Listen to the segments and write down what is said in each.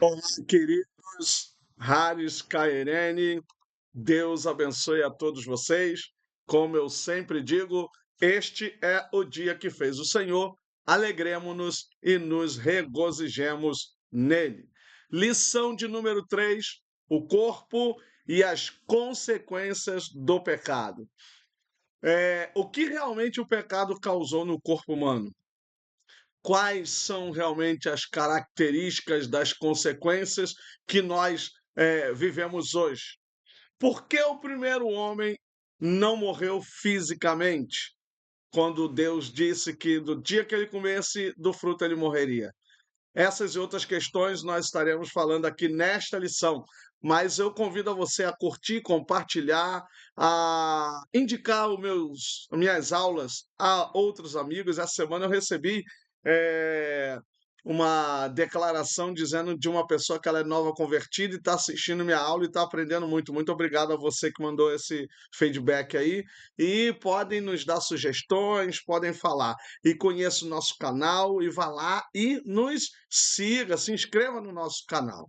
Olá, queridos Haris, Kairene, Deus abençoe a todos vocês. Como eu sempre digo, este é o dia que fez o Senhor, alegremo-nos e nos regozijemos nele. Lição de número 3: o corpo e as consequências do pecado. O que realmente o pecado causou no corpo humano? Quais são realmente as características das consequências que nós vivemos hoje? Por que o primeiro homem não morreu fisicamente, quando Deus disse que do dia que ele comesse do fruto ele morreria? Essas e outras questões nós estaremos falando aqui nesta lição, mas eu convido a você a curtir, compartilhar, a indicar minhas aulas a outros amigos. Essa semana eu recebi eh, uma declaração dizendo de uma pessoa que ela é nova convertida e está assistindo minha aula e está aprendendo muito. Muito obrigado a você que mandou esse feedback aí. E podem nos dar sugestões, podem falar e conheça o nosso canal e vá lá e nos siga, se inscreva no nosso canal.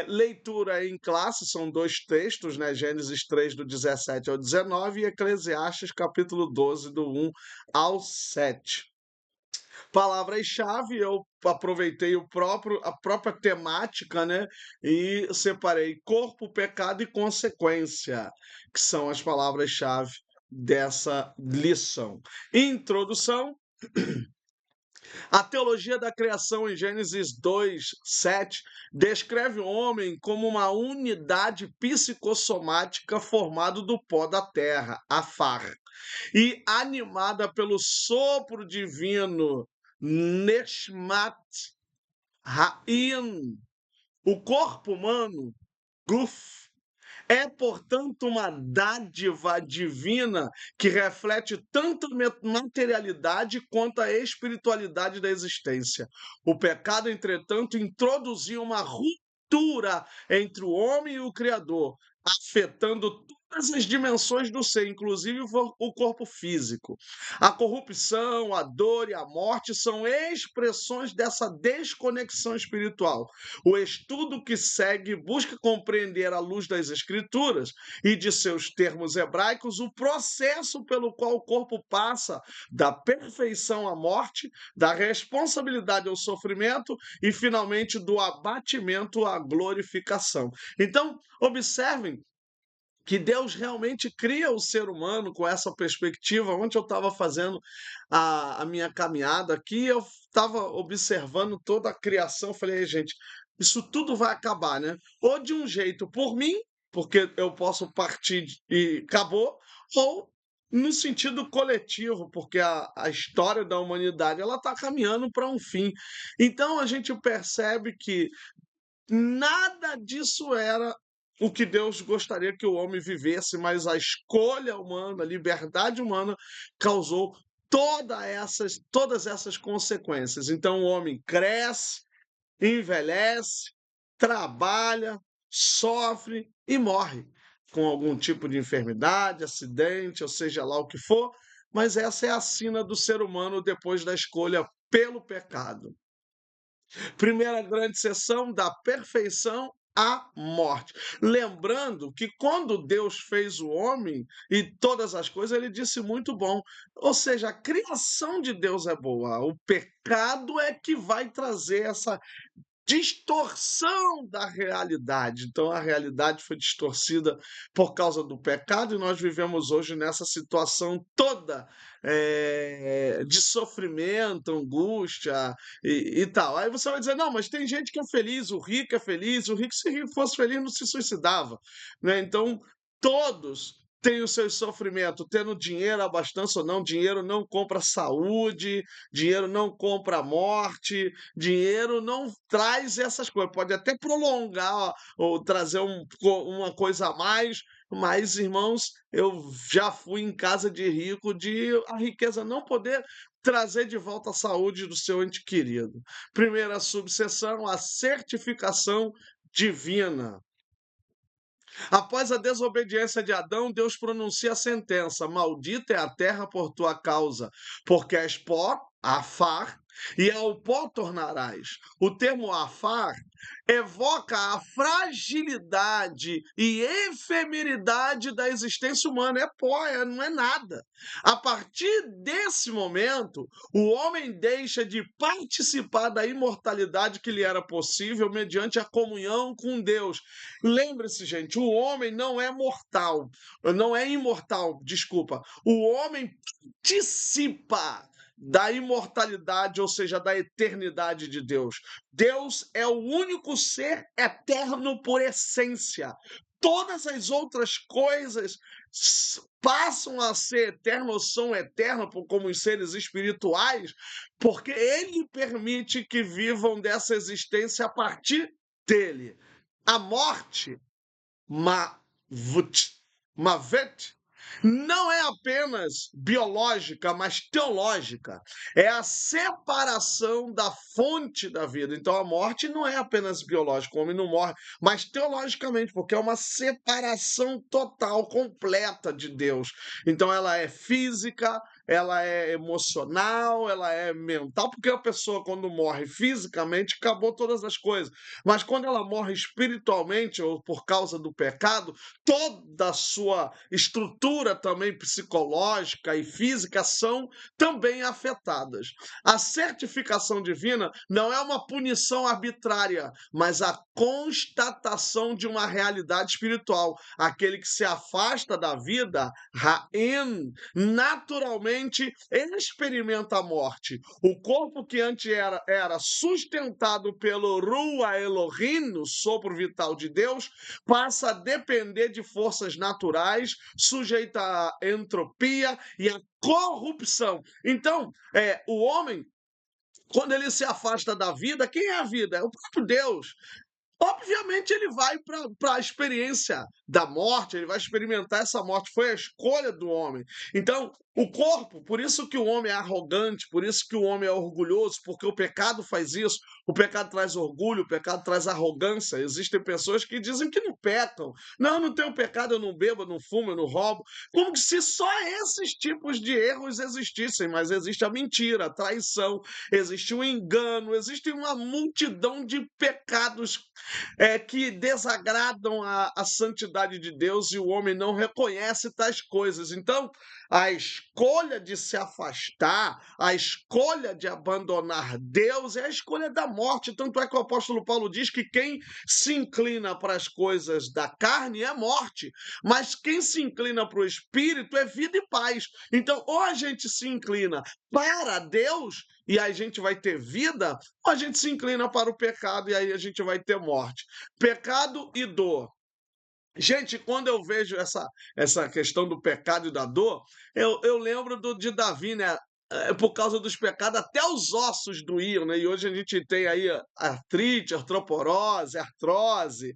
Leitura em classe, são dois textos, né? Gênesis 3, do 17 ao 19 e Eclesiastes, capítulo 12, do 1 ao 7. Palavras-chave, eu aproveitei a própria temática, né? E separei corpo, pecado e consequência, que são as palavras-chave dessa lição. Introdução. A teologia da criação em Gênesis 2, 7 descreve o homem como uma unidade psicossomática formada do pó da terra, Afar, e animada pelo sopro divino, Neshmat Ha'in. O corpo humano, Guf, é, portanto, uma dádiva divina que reflete tanto a materialidade quanto a espiritualidade da existência. O pecado, entretanto, introduziu uma ruptura entre o homem e o Criador, afetando todas as dimensões do ser, inclusive o corpo físico. A corrupção, a dor e a morte são expressões dessa desconexão espiritual. O estudo que segue busca compreender à luz das Escrituras e de seus termos hebraicos o processo pelo qual o corpo passa da perfeição à morte, da responsabilidade ao sofrimento e, finalmente, do abatimento à glorificação. Então, observem que Deus realmente cria o ser humano com essa perspectiva. Ontem eu estava fazendo a minha caminhada aqui, eu estava observando toda a criação, falei, gente, isso tudo vai acabar, né? Ou de um jeito por mim, porque eu posso partir e acabou, ou no sentido coletivo, porque a história da humanidade ela está caminhando para um fim. Então a gente percebe que nada disso era o que Deus gostaria que o homem vivesse, mas a escolha humana, a liberdade humana causou todas essas consequências. Então o homem cresce, envelhece, trabalha, sofre e morre com algum tipo de enfermidade, acidente, ou seja lá o que for, mas essa é a sina do ser humano depois da escolha pelo pecado. Primeira grande sessão, da perfeição à morte. Lembrando que quando Deus fez o homem e todas as coisas, ele disse muito bom. Ou seja, a criação de Deus é boa. O pecado é que vai trazer essa distorção da realidade. Então, a realidade foi distorcida por causa do pecado e nós vivemos hoje nessa situação toda de sofrimento, angústia e tal. Aí você vai dizer, não, mas tem gente que é feliz, o rico é feliz, o rico, se o rico fosse feliz, não se suicidava. Né? Então, todos têm os seus sofrimentos, tendo dinheiro, abastança ou não, dinheiro não compra saúde, dinheiro não compra morte, dinheiro não traz essas coisas. Pode até prolongar ou trazer uma coisa a mais, mas, irmãos, eu já fui em casa de rico de a riqueza não poder trazer de volta a saúde do seu ente querido. Primeira subseção, a certificação divina. Após a desobediência de Adão, Deus pronuncia a sentença: maldita é a terra por tua causa, porque és pó, Afar, e ao pó tornarás. O termo afar evoca a fragilidade e efemeridade da existência humana. É pó, não é nada. A partir desse momento, o homem deixa de participar da imortalidade que lhe era possível mediante a comunhão com Deus. Lembre-se, gente, o homem não é mortal, não é imortal, desculpa. O homem participa da imortalidade, ou seja, da eternidade de Deus. Deus é o único ser eterno por essência. Todas as outras coisas passam a ser eternas ou são eternas como os seres espirituais, porque ele permite que vivam dessa existência a partir dele. A morte, Mavut, Mavet, não é apenas biológica, mas teológica. É a separação da fonte da vida. Então a morte não é apenas biológica, o homem não morre, mas teologicamente, porque é uma separação total, completa de Deus. Então ela é física, ela é emocional, ela é mental, porque a pessoa, quando morre fisicamente, acabou todas as coisas. Mas quando ela morre espiritualmente, ou por causa do pecado, toda a sua estrutura também psicológica e física são também afetadas. A certificação divina não é uma punição arbitrária, mas a constatação de uma realidade espiritual. Aquele que se afasta da vida, Ra'en, naturalmente experimenta a morte. O corpo que antes era sustentado pelo Ruach Elohim, o sopro vital de Deus, passa a depender de forças naturais, sujeita à entropia e à corrupção. Então, o homem, quando ele se afasta da vida, quem é a vida? É o próprio Deus. Obviamente ele vai para a experiência da morte, ele vai experimentar essa morte, foi a escolha do homem. Então, o corpo, por isso que o homem é arrogante, por isso que o homem é orgulhoso, porque o pecado faz isso, o pecado traz orgulho, o pecado traz arrogância. Existem pessoas que dizem que não pecam. Não tenho pecado, eu não bebo, eu não fumo, eu não roubo. Como se só esses tipos de erros existissem, mas existe a mentira, a traição, existe o engano, existe uma multidão de pecados que desagradam a santidade de Deus e o homem não reconhece tais coisas. Então, a escolha de se afastar, a escolha de abandonar Deus é a escolha da morte. Tanto é que o apóstolo Paulo diz que quem se inclina para as coisas da carne é morte, mas quem se inclina para o espírito é vida e paz. Então, ou a gente se inclina para Deus e aí a gente vai ter vida, ou a gente se inclina para o pecado e aí a gente vai ter morte. Pecado e dor. Gente, quando eu vejo essa questão do pecado e da dor, eu lembro de Davi, né? Por causa dos pecados, até os ossos doíam, né? E hoje a gente tem aí artrite, artroporose, artrose.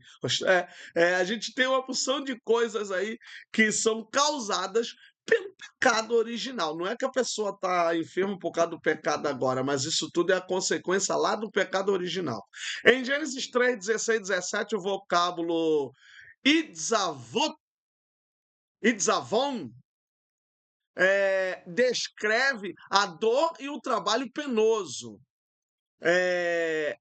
A gente tem uma porção de coisas aí que são causadas pelo pecado original. Não é que a pessoa está enferma por causa do pecado agora, mas isso tudo é a consequência lá do pecado original. Em Gênesis 3, 16, 17, o vocábulo Itzavot, Itzavon, descreve a dor e o trabalho penoso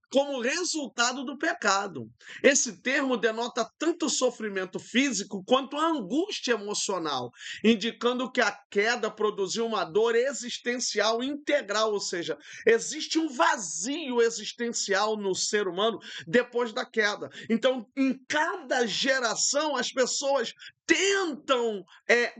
como resultado do pecado. Esse termo denota tanto o sofrimento físico quanto a angústia emocional, indicando que a queda produziu uma dor existencial integral, ou seja, existe um vazio existencial no ser humano depois da queda. Então, em cada geração, as pessoas tentam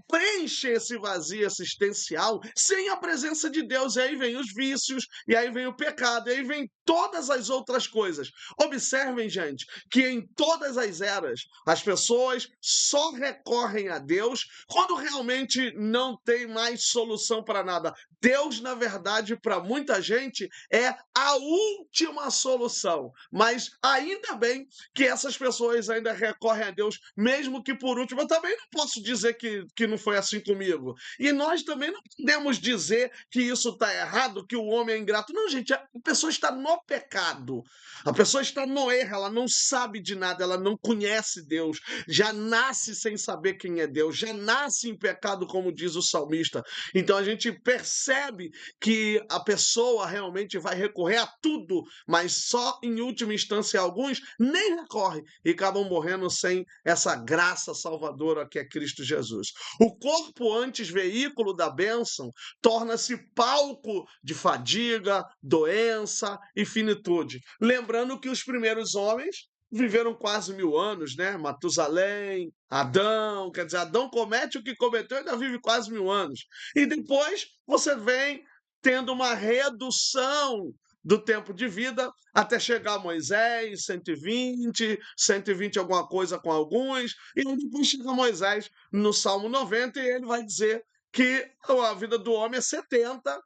preencher esse vazio existencial sem a presença de Deus. E aí vem os vícios, e aí vem o pecado, e aí vem todas as outras coisas. Observem, gente, que em todas as eras as pessoas só recorrem a Deus quando realmente não tem mais solução para nada. Deus, na verdade, para muita gente, é a última solução. Mas ainda bem que essas pessoas ainda recorrem a Deus, mesmo que por último. Eu também não posso dizer que não foi assim comigo. E nós também não podemos dizer que isso está errado, que o homem é ingrato. Não, gente, pessoas está no pecado, a pessoa está no erro, ela não sabe de nada, ela não conhece Deus, já nasce sem saber quem é Deus, já nasce em pecado, como diz o salmista. Então a gente percebe que a pessoa realmente vai recorrer a tudo, mas só em última instância alguns nem recorrem e acabam morrendo sem essa graça salvadora que é Cristo Jesus. O corpo, antes veículo da bênção, torna-se palco de fadiga, doença e finitude. Lembrando que os primeiros homens viveram quase 1000 anos, né? Matusalém, Adão, quer dizer, Adão comete o que cometeu e ainda vive quase 1000 anos. E depois você vem tendo uma redução do tempo de vida até chegar a Moisés, 120 alguma coisa com alguns, e aí depois chega Moisés no Salmo 90 e ele vai dizer que a vida do homem é 70,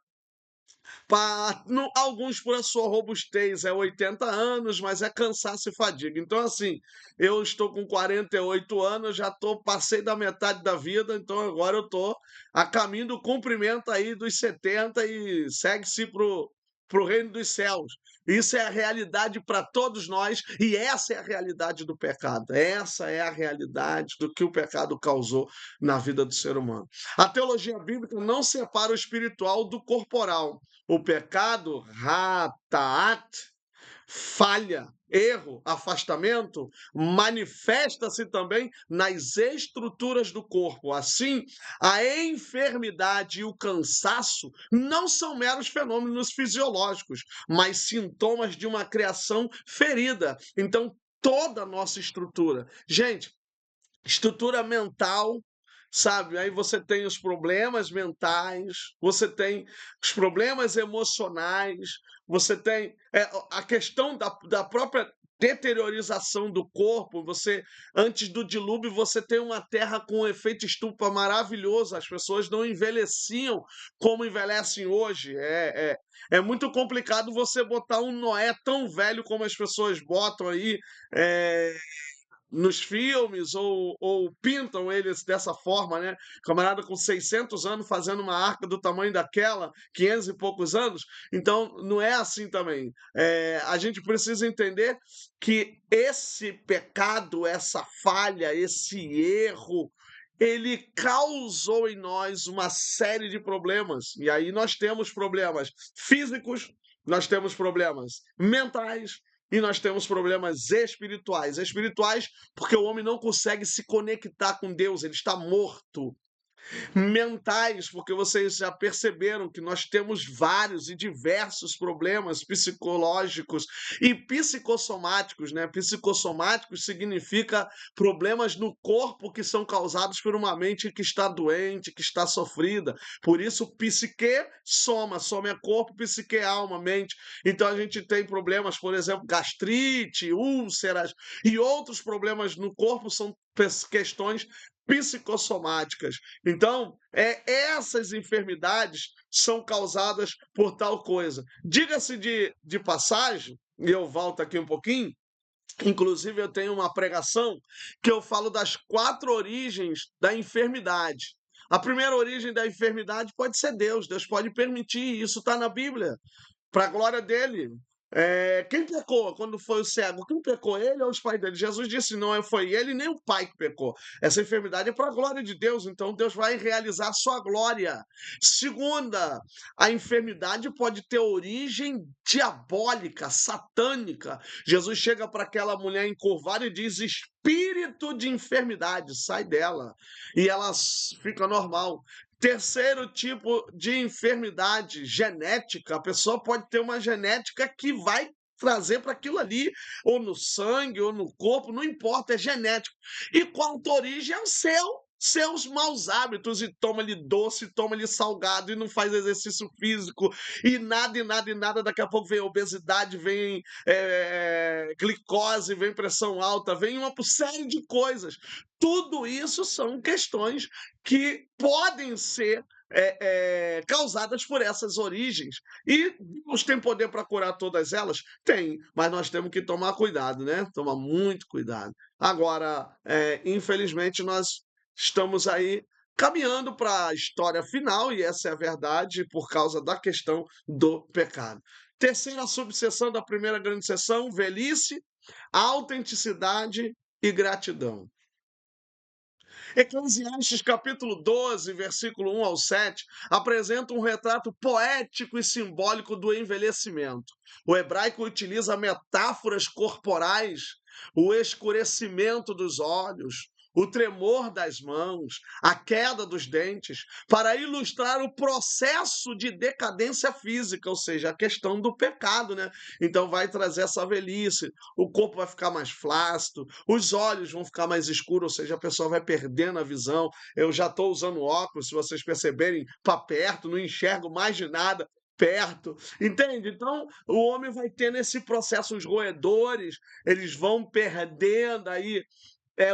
alguns por a sua robustez é 80 anos, mas é cansaço e fadiga. Então, assim, eu estou com 48 anos, passei da metade da vida, então agora eu estou a caminho do cumprimento aí dos 70 e segue-se para o reino dos céus. Isso é a realidade para todos nós e essa é a realidade do pecado. Essa é a realidade do que o pecado causou na vida do ser humano. A teologia bíblica não separa o espiritual do corporal. O pecado, rataat, falha, erro, afastamento, manifesta-se também nas estruturas do corpo. Assim, a enfermidade e o cansaço não são meros fenômenos fisiológicos, mas sintomas de uma criação ferida. Então, toda a nossa estrutura. Gente, estrutura mental, sabe? Aí você tem os problemas mentais, você tem os problemas emocionais, você tem a questão da própria deteriorização do corpo. Você, antes do dilúvio, você tem uma terra com um efeito estufa maravilhoso. As pessoas não envelheciam como envelhecem hoje. É muito complicado você botar um Noé tão velho como as pessoas botam aí. É, nos filmes ou pintam eles dessa forma, né? Camarada com 600 anos fazendo uma arca do tamanho daquela, 500 e poucos anos. Então, não é assim também. A gente precisa entender que esse pecado, essa falha, esse erro, ele causou em nós uma série de problemas. E aí nós temos problemas físicos, nós temos problemas mentais, e nós temos problemas espirituais. Espirituais porque o homem não consegue se conectar com Deus, ele está morto. Mentais, porque vocês já perceberam que nós temos vários e diversos problemas psicológicos e psicossomáticos, né? Psicossomáticos significa problemas no corpo que são causados por uma mente que está doente, que está sofrida. Por isso, psique soma, soma é corpo, psique é alma, mente. Então a gente tem problemas, por exemplo, gastrite, úlceras e outros problemas no corpo são questões psicossomáticas. Então, essas enfermidades são causadas por tal coisa. Diga-se de passagem, e eu volto aqui um pouquinho, inclusive eu tenho uma pregação que eu falo das 4 origens da enfermidade. A primeira origem da enfermidade pode ser Deus, Deus pode permitir, isso está na Bíblia para a glória dele. Quem pecou quando foi o cego? Quem pecou? Ele ou os pais dele? Jesus disse: não foi ele nem o pai que pecou. Essa enfermidade é para a glória de Deus, então Deus vai realizar a sua glória. Segunda, a enfermidade pode ter origem diabólica, satânica. Jesus chega para aquela mulher encurvada e diz: espírito de enfermidade, sai dela. E ela fica normal. Terceiro tipo de enfermidade genética, a pessoa pode ter uma genética que vai trazer para aquilo ali, ou no sangue, ou no corpo, não importa, é genético. E quarta origem é o seus maus hábitos, e toma-lhe doce, toma-lhe salgado, e não faz exercício físico, e nada, e nada, e nada, daqui a pouco vem obesidade, vem glicose, vem pressão alta, vem uma série de coisas. Tudo isso são questões que podem ser causadas por essas origens. E Deus tem poder para curar todas elas? Tem, mas nós temos que tomar cuidado, né? Tomar muito cuidado. Agora, infelizmente, nós estamos aí caminhando para a história final, e essa é a verdade, por causa da questão do pecado. Terceira subseção da primeira grande seção, velhice, autenticidade e gratidão. Eclesiastes capítulo 12, versículo 1 ao 7, apresenta um retrato poético e simbólico do envelhecimento. O hebraico utiliza metáforas corporais, o escurecimento dos olhos, o tremor das mãos, a queda dos dentes, para ilustrar o processo de decadência física, ou seja, a questão do pecado, né? Então vai trazer essa velhice, o corpo vai ficar mais flácido, os olhos vão ficar mais escuros, ou seja, a pessoa vai perdendo a visão. Eu já estou usando óculos, se vocês perceberem, para perto, não enxergo mais de nada perto, entende? Então, o homem vai tendo esse processo, os roedores, eles vão perdendo aí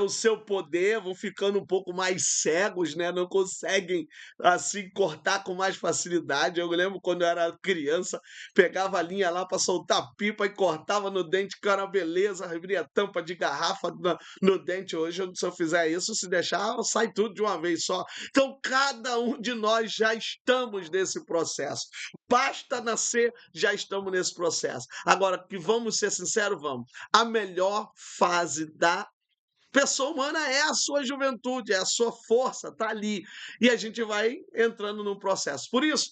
o seu poder, vão ficando um pouco mais cegos, né? Não conseguem assim cortar com mais facilidade. Eu lembro quando eu era criança, pegava a linha lá para soltar pipa e cortava no dente, que era uma beleza, abria tampa de garrafa no dente. Hoje, se eu fizer isso, se deixar, sai tudo de uma vez só. Então, cada um de nós já estamos nesse processo. Basta nascer, já estamos nesse processo. Agora, que vamos ser sinceros, vamos. A melhor fase da pessoa humana é a sua juventude, é a sua força, tá ali. E a gente vai entrando num processo. Por isso,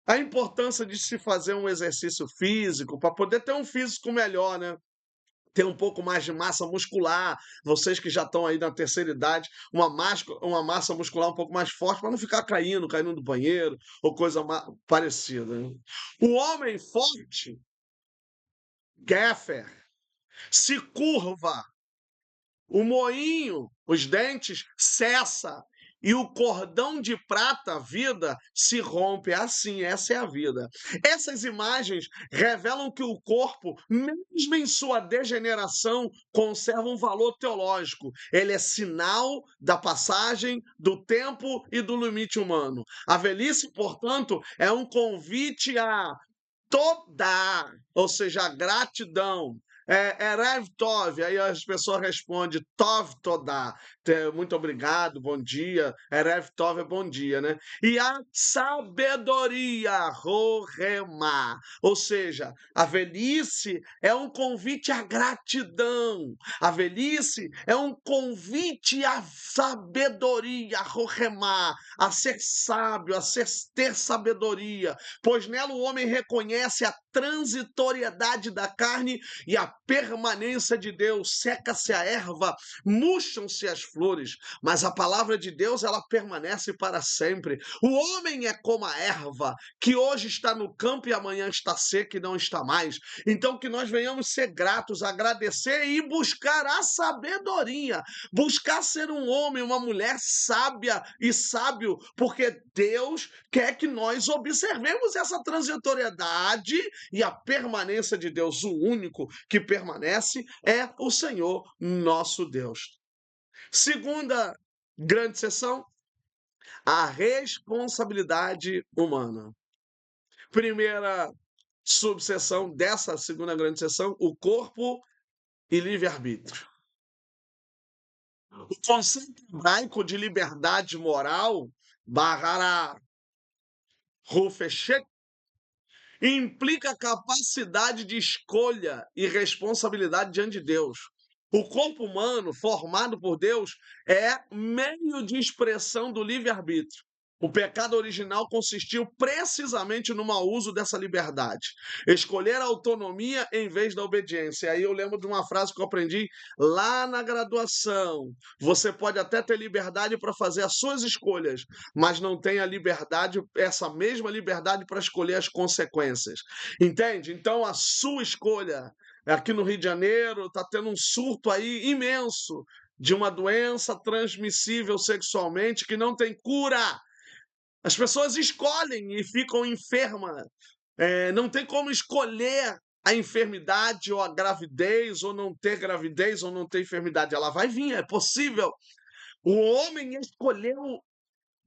a importância de se fazer um exercício físico para poder ter um físico melhor, né? Ter um pouco mais de massa muscular, vocês que já estão aí na terceira idade, uma massa muscular um pouco mais forte para não ficar caindo do banheiro ou coisa parecida. Né? O homem forte, Geffer, se curva, o moinho, os dentes, cessa. E o cordão de prata, a vida, se rompe. Assim, essa é a vida. Essas imagens revelam que o corpo, mesmo em sua degeneração, conserva um valor teológico. Ele é sinal da passagem do tempo e do limite humano. A velhice, portanto, é um convite a toda, ou seja, a gratidão. Erev Tov, aí as pessoas respondem Tov Todá, muito obrigado, bom dia. Erev Tov é bom dia, né? E a sabedoria, Rohemá, ou seja, a velhice é um convite à gratidão. A velhice é um convite à sabedoria, Rohemá, a ser sábio, ter sabedoria, pois nela o homem reconhece a transitoriedade da carne e a permanência de Deus. Seca-se a erva, murcham-se as flores, mas a palavra de Deus, ela permanece para sempre. O homem é como a erva, que hoje está no campo e amanhã está seca e não está mais. Então que nós venhamos ser gratos, agradecer e buscar a sabedoria, buscar ser um homem, uma mulher sábia e sábio, porque Deus quer que nós observemos essa transitoriedade e a permanência de Deus. O único que permanece é o Senhor nosso Deus. Segunda grande seção, a responsabilidade humana. Primeira subseção dessa segunda grande seção, o corpo e livre-arbítrio. O conceito hebraico de liberdade moral, Bahara Rufeshek, implica capacidade de escolha e responsabilidade diante de Deus. O corpo humano, formado por Deus, é meio de expressão do livre-arbítrio. O pecado original consistiu precisamente no mau uso dessa liberdade. Escolher a autonomia em vez da obediência. E aí eu lembro de uma frase que eu aprendi lá na graduação. Você pode até ter liberdade para fazer as suas escolhas, mas não tem a liberdade, essa mesma liberdade para escolher as consequências. Entende? Então a sua escolha. Aqui no Rio de Janeiro está tendo um surto aí imenso de uma doença transmissível sexualmente que não tem cura. As pessoas escolhem e ficam enfermas. Não tem como escolher a enfermidade ou a gravidez, ou não ter gravidez, ou não ter enfermidade. Ela vai vir, é possível. O homem escolheu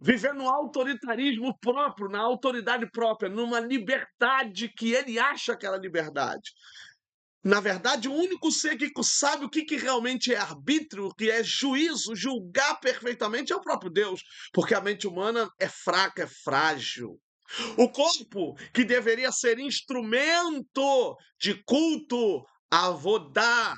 viver no autoritarismo próprio, na autoridade própria, numa liberdade que ele acha que era liberdade. Na verdade, o único ser que sabe o que realmente é arbítrio, o que é juízo, julgar perfeitamente, é o próprio Deus, porque a mente humana é fraca, é frágil. O corpo, que deveria ser instrumento de culto, avodá,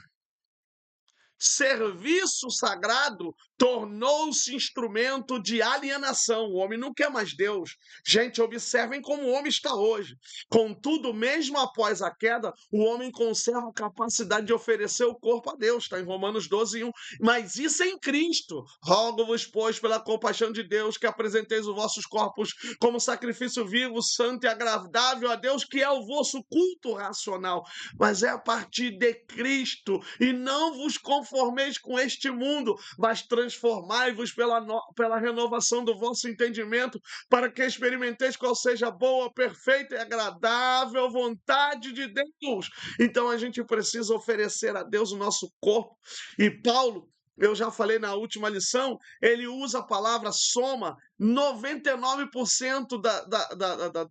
serviço sagrado, tornou-se instrumento de alienação. O homem não quer mais Deus. Gente, observem como o homem está hoje. Contudo, mesmo após a queda, o homem conserva a capacidade de oferecer o corpo a Deus. Está em Romanos 12:1. Mas isso é em Cristo. Rogo-vos, pois, pela compaixão de Deus, que apresenteis os vossos corpos como sacrifício vivo, santo e agradável a Deus, que é o vosso culto racional. Mas é a partir de Cristo. E não vos conformeis com este mundo, mas transformai-vos pela renovação do vosso entendimento, para que experimenteis qual seja a boa, perfeita e agradável vontade de Deus. Então a gente precisa oferecer a Deus o nosso corpo. E Paulo, eu já falei na última lição, ele usa a palavra soma, 99%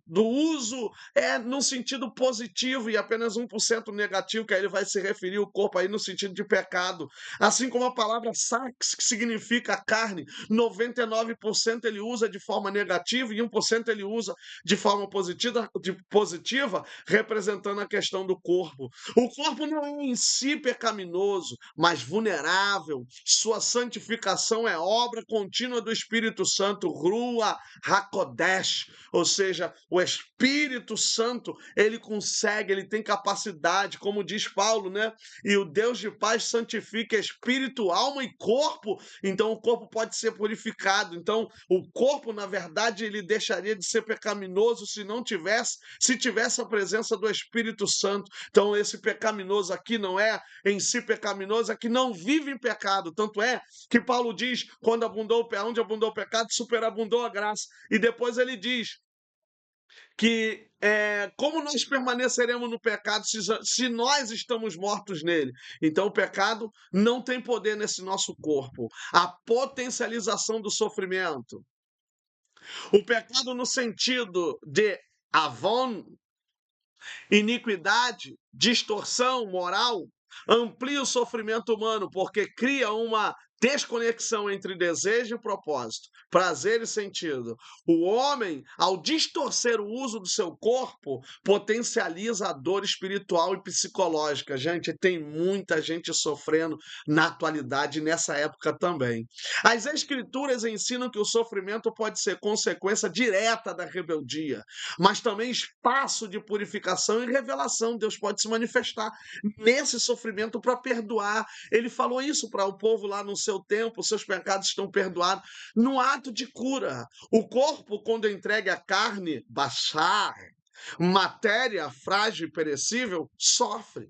do uso é no sentido positivo e apenas 1% negativo, que aí ele vai se referir o corpo aí no sentido de pecado. Assim como a palavra sax, que significa carne, 99% ele usa de forma negativa e 1% ele usa de forma positiva, representando a questão do corpo. O corpo não é em si pecaminoso, mas vulnerável. Sua santificação é obra contínua do Espírito Santo, Rua Hakodesh, ou seja, o Espírito Santo, ele consegue, ele tem capacidade, como diz Paulo, né? E o Deus de paz santifica espírito, alma e corpo. Então o corpo pode ser purificado. Então o corpo, na verdade, ele deixaria de ser pecaminoso se tivesse a presença do Espírito Santo. Então esse pecaminoso aqui não é em si pecaminoso, é que não vive em pecado. Tanto é que Paulo diz, onde abundou o pecado, superabundou a graça. E depois ele diz que como nós permaneceremos no pecado se nós estamos mortos nele? Então o pecado não tem poder nesse nosso corpo. A potencialização do sofrimento. O pecado no sentido de avon, iniquidade, distorção moral, amplia o sofrimento humano, porque cria uma desconexão entre desejo e propósito, prazer e sentido. O homem, ao distorcer o uso do seu corpo, potencializa a dor espiritual e psicológica. Gente, tem muita gente sofrendo na atualidade, nessa época também. As escrituras ensinam que o sofrimento pode ser consequência direta da rebeldia, mas também espaço de purificação e revelação. Deus pode se manifestar nesse sofrimento para perdoar. Ele falou isso para o povo lá no seu tempo: seus pecados estão perdoados. No ato de cura, o corpo, quando entregue a carne, baixar, matéria frágil e perecível, sofre.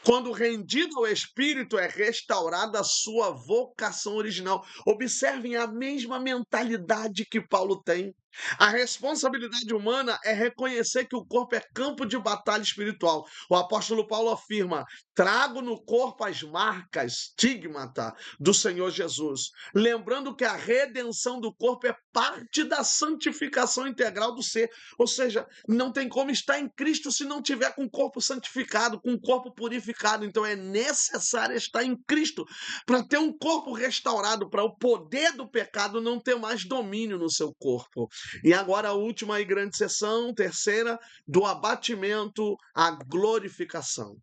Quando rendido ao Espírito, é restaurada a sua vocação original. Observem a mesma mentalidade que Paulo tem. A responsabilidade humana é reconhecer que o corpo é campo de batalha espiritual. O apóstolo Paulo afirma: trago no corpo as marcas, estigmata do Senhor Jesus. Lembrando que a redenção do corpo é parte da santificação integral do ser. Ou seja, não tem como estar em Cristo se não tiver com o corpo santificado, com o corpo purificado. Então é necessário estar em Cristo para ter um corpo restaurado, para o poder do pecado não ter mais domínio no seu corpo. E agora a última e grande sessão, terceira, do abatimento à glorificação.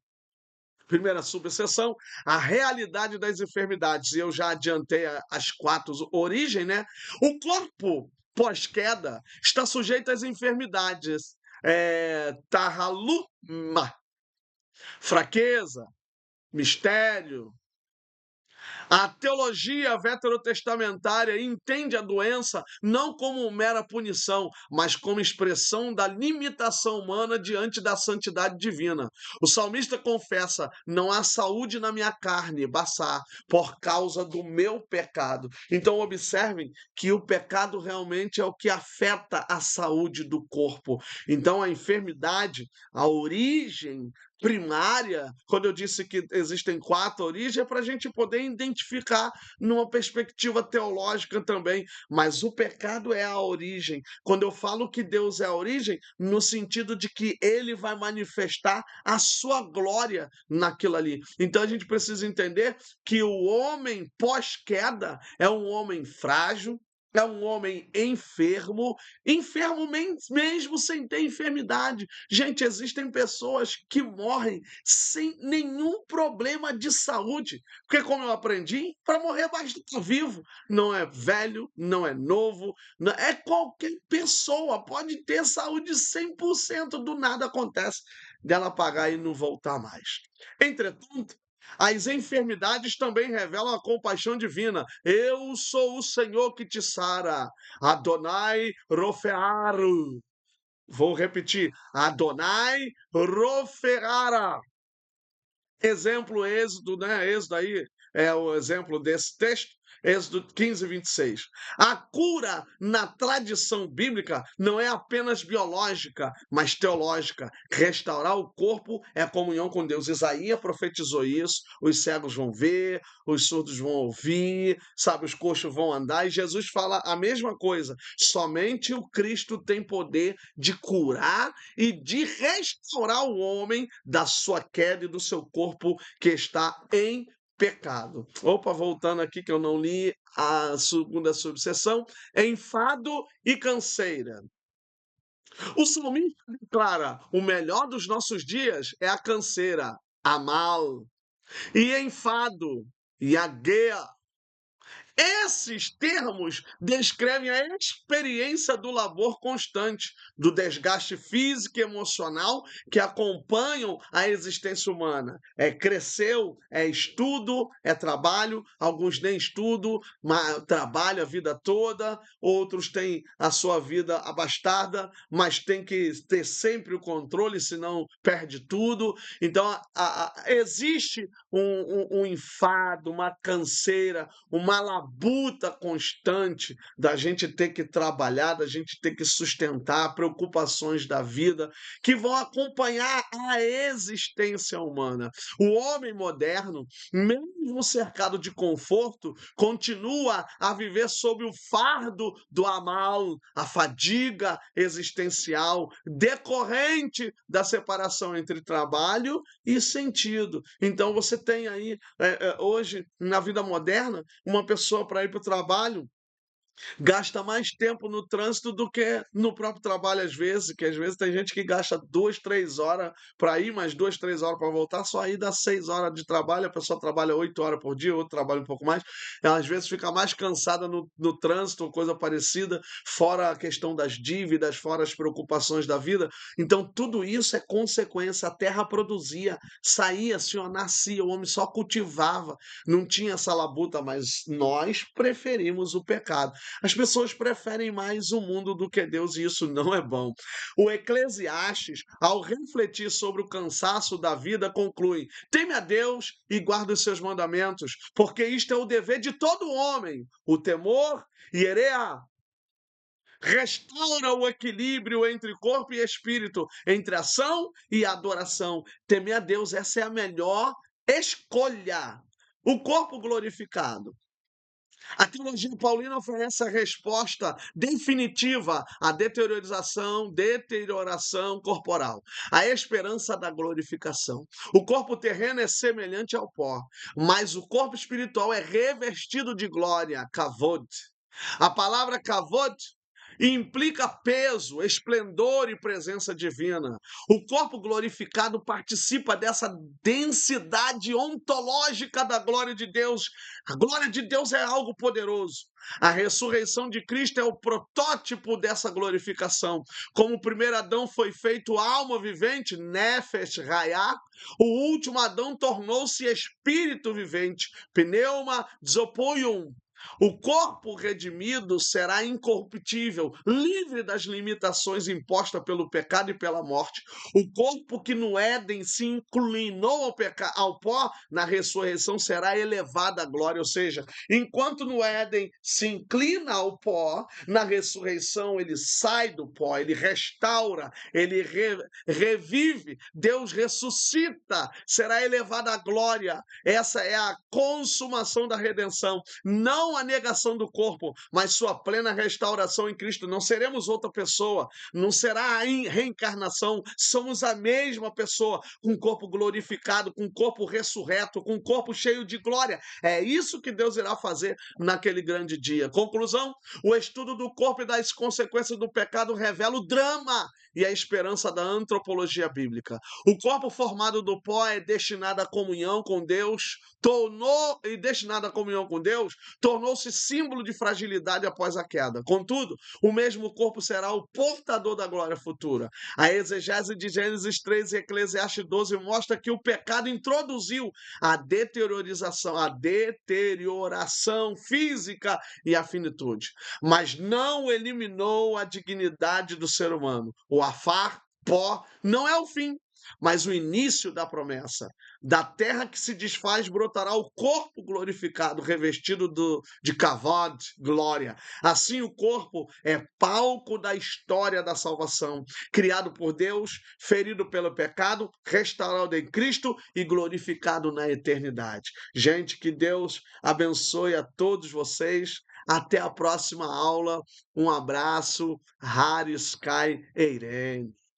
Primeira subseção, a realidade das enfermidades. E eu já adiantei as 4, origem, né? O corpo pós-queda está sujeito às enfermidades. Tahaluma, fraqueza, mistério. A teologia veterotestamentária entende a doença não como mera punição, mas como expressão da limitação humana diante da santidade divina. O salmista confessa: não há saúde na minha carne, Bassar, por causa do meu pecado. Então observem que o pecado realmente é o que afeta a saúde do corpo. Então a enfermidade, a origem primária, quando eu disse que existem 4 origens, é para a gente poder identificar numa perspectiva teológica também. Mas o pecado é a origem. Quando eu falo que Deus é a origem, no sentido de que ele vai manifestar a sua glória naquilo ali. Então a gente precisa entender que o homem pós-queda é um homem frágil, É um homem enfermo, enfermo mesmo sem ter enfermidade. Gente, existem pessoas que morrem sem nenhum problema de saúde, porque como eu aprendi, para morrer basta estar vivo. Não é velho, não é novo, é qualquer pessoa, pode ter saúde 100%, do nada acontece dela apagar e não voltar mais. Entretanto, as enfermidades também revelam a compaixão divina. Eu sou o Senhor que te sara. Adonai Rofearu. Vou repetir. Adonai Rofeara. Exemplo, Êxodo, né? Êxodo aí é o exemplo desse texto. Êxodo 15, 26. A cura na tradição bíblica não é apenas biológica, mas teológica. Restaurar o corpo é comunhão com Deus. Isaías profetizou isso. Os cegos vão ver, os surdos vão ouvir, sabe, os coxos vão andar. E Jesus fala a mesma coisa. Somente o Cristo tem poder de curar e de restaurar o homem da sua queda e do seu corpo que está em pecado. Opa, voltando aqui que eu não li a segunda subseção, enfado e canseira. O salmista declara: o melhor dos nossos dias é a canseira, a mal, e enfado, e a guia. Esses termos descrevem a experiência do labor constante, do desgaste físico e emocional que acompanham a existência humana. É cresceu, é estudo, é trabalho, alguns nem estudo, mas trabalham a vida toda, outros têm a sua vida abastada, mas tem que ter sempre o controle, senão perde tudo. Então, existe um enfado, uma canseira, uma labuta constante da gente ter que trabalhar, da gente ter que sustentar preocupações da vida que vão acompanhar a existência humana. O homem moderno, mesmo cercado de conforto, continua a viver sob o fardo do amal, a fadiga existencial decorrente da separação entre trabalho e sentido. Então você tem aí hoje na vida moderna uma pessoa para ir para o trabalho gasta mais tempo no trânsito do que no próprio trabalho, às vezes, que às vezes tem gente que gasta 2, 3 horas para ir, mais 2, 3 horas para voltar, só aí dá 6 horas de trabalho, a pessoa trabalha 8 horas por dia, outro trabalha um pouco mais, ela às vezes fica mais cansada no trânsito ou coisa parecida, fora a questão das dívidas, fora as preocupações da vida. Então, tudo isso é consequência. A terra produzia, saía, o Senhor nascia, o homem só cultivava, não tinha essa labuta, mas nós preferimos o pecado. As pessoas preferem mais o mundo do que Deus e isso não é bom. O Eclesiastes, ao refletir sobre o cansaço da vida, conclui: teme a Deus e guarda os seus mandamentos, porque isto é o dever de todo homem. O temor, Iereá, restaura o equilíbrio entre corpo e espírito, entre ação e adoração. Temer a Deus, essa é a melhor escolha. O corpo glorificado. A teologia paulina oferece a resposta definitiva à deterioração corporal, a esperança da glorificação. O corpo terreno é semelhante ao pó, mas o corpo espiritual é revestido de glória, kavod. A palavra kavod implica peso, esplendor e presença divina. O corpo glorificado participa dessa densidade ontológica da glória de Deus. A glória de Deus é algo poderoso. A ressurreição de Cristo é o protótipo dessa glorificação. Como o primeiro Adão foi feito alma vivente, Nefesh Hayah, o último Adão tornou-se espírito vivente, Pneuma Zopoium. O corpo redimido será incorruptível, livre das limitações impostas pelo pecado e pela morte. O corpo que no Éden se inclinou ao pó, na ressurreição será elevado à glória. Ou seja, enquanto no Éden se inclina ao pó, na ressurreição ele sai do pó, ele restaura, ele revive, Deus ressuscita, será elevado à glória. Essa é a consumação da redenção. Não não a negação do corpo, mas sua plena restauração em Cristo. Não seremos outra pessoa, não será a reencarnação, somos a mesma pessoa, com um corpo glorificado, com um corpo ressurreto, com um corpo cheio de glória. É isso que Deus irá fazer naquele grande dia. Conclusão: o estudo do corpo e das consequências do pecado revela o drama e a esperança da antropologia bíblica. O corpo formado do pó é destinado à comunhão com Deus, tornou-se símbolo de fragilidade após a queda. Contudo, o mesmo corpo será o portador da glória futura. A exegese de Gênesis 3 e Eclesiastes 12 mostra que o pecado introduziu a deterioração física e a finitude, mas não eliminou a dignidade do ser humano. O afar, pó, não é o fim, mas o início da promessa. Da terra que se desfaz brotará o corpo glorificado, revestido de kavod, glória. Assim, o corpo é palco da história da salvação, criado por Deus, ferido pelo pecado, restaurado em Cristo e glorificado na eternidade. Gente, que Deus abençoe a todos vocês. Até a próxima aula. Um abraço. Haris Kai Eiren.